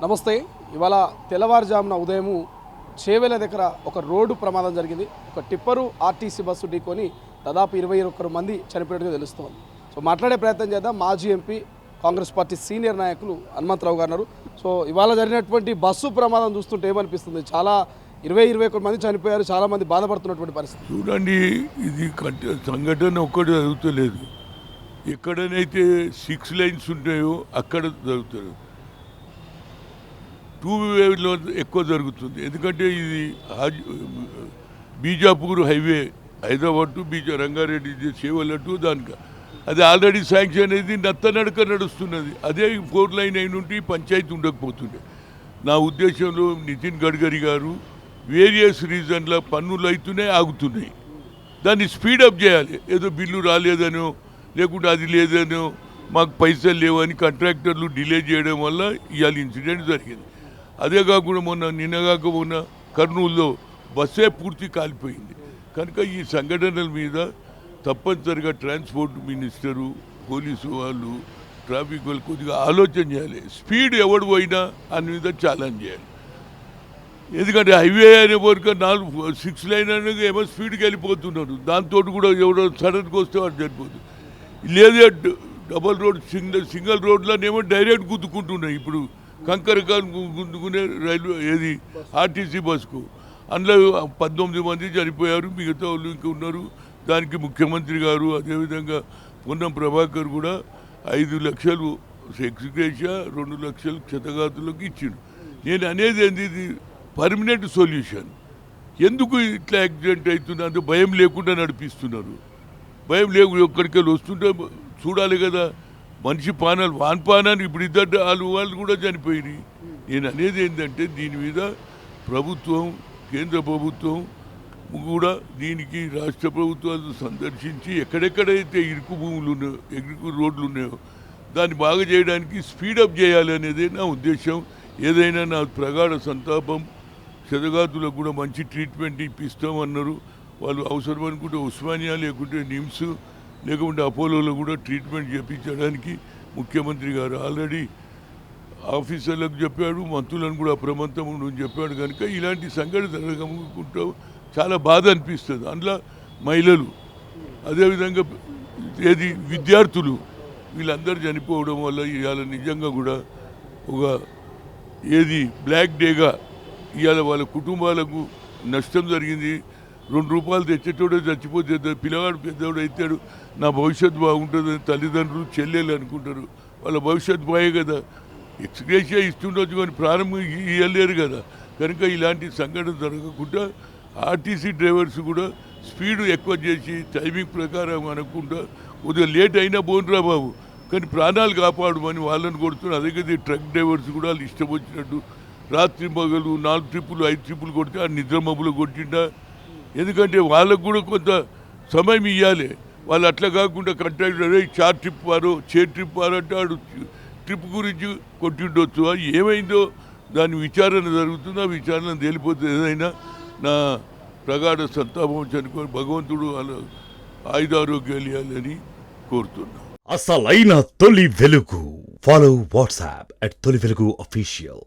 నమస్తే. ఇవాళ తెల్లవారుజామున ఉదయము చేవెల దగ్గర ఒక రోడ్డు ప్రమాదం జరిగింది. ఒక టిప్పరు ఆర్టీసీ బస్సు ఢీకొని దాదాపు 21 మంది చనిపోయినట్టుగా తెలుస్తోంది. సో మాట్లాడే ప్రయత్నం చేద్దాం. మాజీ ఎంపీ కాంగ్రెస్ పార్టీ సీనియర్ నాయకులు హనుమంతరావు గారు ఉన్నారు. సో ఇవాళ జరిగినటువంటి బస్సు ప్రమాదం చూస్తుంటే ఏమనిపిస్తుంది? చాలా 21 మంది చనిపోయారు, చాలామంది బాధపడుతున్నటువంటి పరిస్థితి. చూడండి, ఇది సంఘటన ఒక్కటి జరుగుతలేదు. ఎక్కడనైతే 6 లైన్స్ ఉంటాయో అక్కడ జరుగుతుంది. 2 వేలో ఎక్కువ జరుగుతుంది. ఎందుకంటే ఇది Bijapur highway, Hyderabad to Rangareddy Chevella to దానికి అది ఆల్రెడీ శాంక్షన్ అనేది నత్తనడక నడుస్తున్నది. అదే 4 లైన్ అయిన ఉంటే పంచాయతీ ఉండకపోతుండే. నా ఉద్దేశంలో నితిన్ గడ్కరీ గారు వేరియస్ రీజన్ల పన్నులు అవుతున్నాయి, ఆగుతున్నాయి. దాన్ని స్పీడప్ చేయాలి. ఏదో బిల్లు రాలేదనో లేకుంటే అది లేదనో మాకు పైసలు లేవని కాంట్రాక్టర్లు డిలే చేయడం వల్ల ఇవాళ ఇన్సిడెంట్ జరిగింది. అదే కాకుండా నిన్నగాక మొన్న కర్నూలులో బస్సే పూర్తి కాలిపోయింది. కనుక ఈ సంఘటనల మీద తప్పనిసరిగా ట్రాన్స్పోర్ట్ మినిస్టరు, పోలీసు వాళ్ళు, ట్రాఫిక్ వాళ్ళు కొద్దిగా ఆలోచన చేయాలి. స్పీడ్ ఎవడు పోయినా దాని మీద ఛాలెంజ్ చేయాలి. ఎందుకంటే హైవే అనే వరకు 6 లైన్ అనేది ఏమో స్పీడ్కి వెళ్ళిపోతున్నారు. దాంతో కూడా ఎవడో సడన్గా వస్తే వాడు చనిపోతుంది. లేదా డబల్ రోడ్ సింగిల్ రోడ్లోనేమో డైరెక్ట్ గుద్దుకుంటున్నాయి. ఇప్పుడు కంకరకాలు గుద్దుకునే రైల్వే ఏది ఆర్టీసీ బస్కు అందులో 19 మంది చనిపోయారు. మిగతా వాళ్ళు ఇంకా ఉన్నారు. దానికి ముఖ్యమంత్రి గారు అదేవిధంగా పొన్నం ప్రభాకర్ కూడా 5 లక్షలు ఎక్స్గ్రేషియా 2 లక్షలు క్షతగాతులకు ఇచ్చిండు. నేను అనేది ఏంది, ఇది పర్మనెంట్ సొల్యూషన్. ఎందుకు ఇట్లా యాక్సిడెంట్ అవుతుంది అంటే భయం లేకుండా నడిపిస్తున్నారు. భయం లేకుండా ఒక్కడికి వస్తుంటే చూడాలి కదా. మనిషి పానాలు వాన్పానాన్ని ఇప్పుడు ఇద్దరు వాళ్ళు కూడా చనిపోయి. నేను అనేది ఏంటంటే దీని మీద ప్రభుత్వం, కేంద్ర ప్రభుత్వం కూడా దీనికి రాష్ట్ర ప్రభుత్వాలు సందర్శించి ఎక్కడెక్కడైతే ఇరుకు భూములు ఉన్నాయో, ఇరుకు రోడ్లు ఉన్నాయో దాన్ని బాగా చేయడానికి స్పీడప్ చేయాలి అనేది నా ఉద్దేశం. ఏదైనా నా ప్రగాఢ సంతాపం. క్షతగాతులకు కూడా మంచి ట్రీట్మెంట్ ఇప్పిస్తామన్నారు. వాళ్ళు అవసరం అనుకుంటే ఉస్మానియా లేకుంటే నిమ్స్ లేకుంటే అపోలోలో కూడా ట్రీట్మెంట్ చేయించడానికి ముఖ్యమంత్రి గారు ఆల్రెడీ ఆఫీసర్లకు చెప్పాడు, మంత్రులను కూడా అప్రమత్తం ఉండని చెప్పాడు. కనుక ఇలాంటి సంఘటన జరగకుంటూ చాలా బాధ అనిపిస్తుంది. అందులో మహిళలు, అదేవిధంగా ఏది విద్యార్థులు వీళ్ళందరూ చనిపోవడం వల్ల ఇవాళ నిజంగా కూడా ఒక ఏది బ్లాక్ డేగా ఇవాళ వాళ్ళ కుటుంబాలకు నష్టం జరిగింది. 2 రూపాయలు తెచ్చేటోడే చచ్చిపోతే పిల్లవాడు పెద్దవాడు అవుతాడు, నా భవిష్యత్తు బాగుంటుందని తల్లిదండ్రులు చెల్లెలు అనుకుంటారు. వాళ్ళ భవిష్యత్తు బాయే కదా. ఎక్స్గ్రేషియా ఇస్తుండొచ్చు కానీ ప్రారంభం ఇవ్వలేరు కదా. కనుక ఇలాంటి సంఘటన జరగకుండా ఆర్టీసీ డ్రైవర్స్ కూడా స్పీడు ఎక్కువ చేసి టైమింగ్ ప్రకారం అనకుండా కొద్దిగా లేట్ అయినా పోనురా బాబు కానీ ప్రాణాలు కాపాడమని వాళ్ళని కొడుతున్నారు. అదే ట్రక్ డ్రైవర్స్ కూడా వాళ్ళు ఇష్టం వచ్చినట్టు రాత్రి పగలు 4 ట్రిప్పులు 5 ట్రిప్పులు కొడితే ఆ నిద్ర మబ్బులు కొట్టిండా. ఎందుకంటే వాళ్ళకు కూడా కొంత సమయం ఇవ్వాలి. వాళ్ళు అట్లా కాకుండా కాంట్రాక్టర్ 4 ట్రిప్ వారు ట్రిప్ వారు అంటే ఆడు ట్రిప్ గురించి కొట్టిండొచ్చు. అది ఏమైందో దాని విచారణ జరుగుతుంది. ఆ విచారణ తేలిపోతుంది. ఏదైనా నా ప్రగాఢ సంతాపం చనుకొని భగవంతుడు వాళ్ళ ఆయుధారోగ్యాలు ఇవ్వాలని కోరుతున్నా. అసలైన తొలి వెలుగు. ఫాలో వాట్సాప్ @తొలి వెలుగు అఫీషియల్.